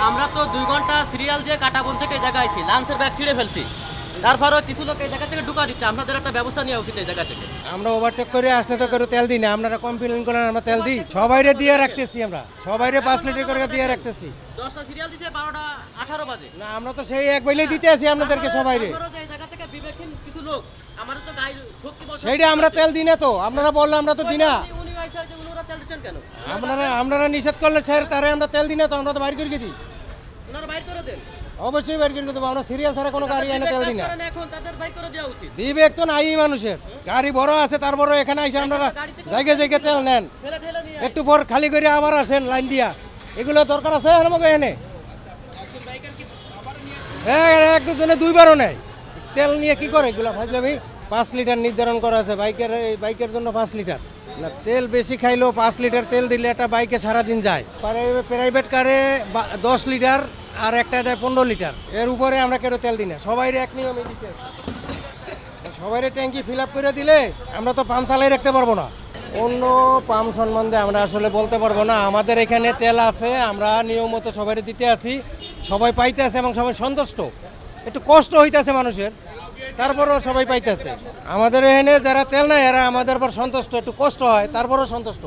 আমরা তো 2 ঘন্টা সিরিয়াল দিয়ে কাটাবন থেকে এই জায়গায় আইছি, লাঞ্চের ব্যাগ ছিঁড়ে ফেলছি, তারপরেও কিছু লোক এই জায়গা থেকে ঢুকা দিচ্ছে। আপনাদের একটা ব্যবস্থা নেওয়া উচিত এই জায়গা থেকে। আমরা ওভারটেক করে আসতে তো করে তেল দিই না, আপনারা কমপ্লেন করেন আমরা তেল দিই, সবাইরে দিয়ে রাখতেছি, আমরা সবাইরে 5 লিটার করে দিয়ে রাখতেছি। 10টা সিরিয়াল দিছে, 12টা 18 বাজে। না আমরা তো সেই এক বেলেই দিতে আছি আপনাদেরকে সবাইরে, তারপরেও যে এই জায়গা থেকে বিবেকহীন কিছু লোক আমাদের তো গায়ে শক্তি বসায়। সেইটা আমরা তেল দিই না তো, আপনারা বললে আমরা তো দিই না। উনি আইসা যে উনারা তেল দিচ্ছেন কেন? আপনারা নিষেধ করলে স্যার তারে আমরা তেল দিই না তো, আমরা তো বাইর করে দিই। ওনারা বাইর করে দেন। অবশ্যই বাইর করে দেবো, আমরা সিরিয়াল ছাড়া কোনো গাড়ি এনে তেল দিই না। এখন তাদের বাইর করে দেওয়া উচিত। বিবেক তো নাই মানুষের, গাড়ি বড় আছে তারপরে এখানে এসে আপনারা জায়গায় জায়গায় তেল নেন, ঠেলে ঠেলে নিয়ে একটু পর খালি করে আবার আসেন লাইন দিয়া, এগুলো দরকার আছে আমাকে এনে। হ্যাঁ, এক দুজনে 2বারও নেয় তেল নিয়ে কি করে এগুলো ফাজলামি। 5 লিটার নির্ধারণ করা আছে বাইকের, এই বাইকের জন্য 5 লিটার না, তেল বেশি খাইলেও 5 লিটার তেল দিলে একটা বাইকে সারাদিন যায়। প্রাইভেট কারে 10 লিটার আর একটা দেয় 15 লিটার, এর উপরে আমরা কেন তেল দিই না, সবাই এক নিয়মে দিতে হবে। সবাই ট্যাঙ্কি ফিল আপ করে দিলে আমরা তো পাম্প চালাই রাখতে পারবো না। অন্য পাম্প সম্বন্ধে আমরা আসলে বলতে পারবো না, আমাদের এখানে তেল আছে, আমরা নিয়ম মতো সবাই দিতে আছি, সবাই পাইতে আছে এবং সবাই সন্তুষ্ট। একটু কষ্ট হইতেছে মানুষের, তারপরেও সবাই পাইতেছে। আমাদের এখানে যারা তেল নেয় এরা আমাদের পর সন্তুষ্ট, একটু কষ্ট হয় তারপরেও সন্তুষ্ট।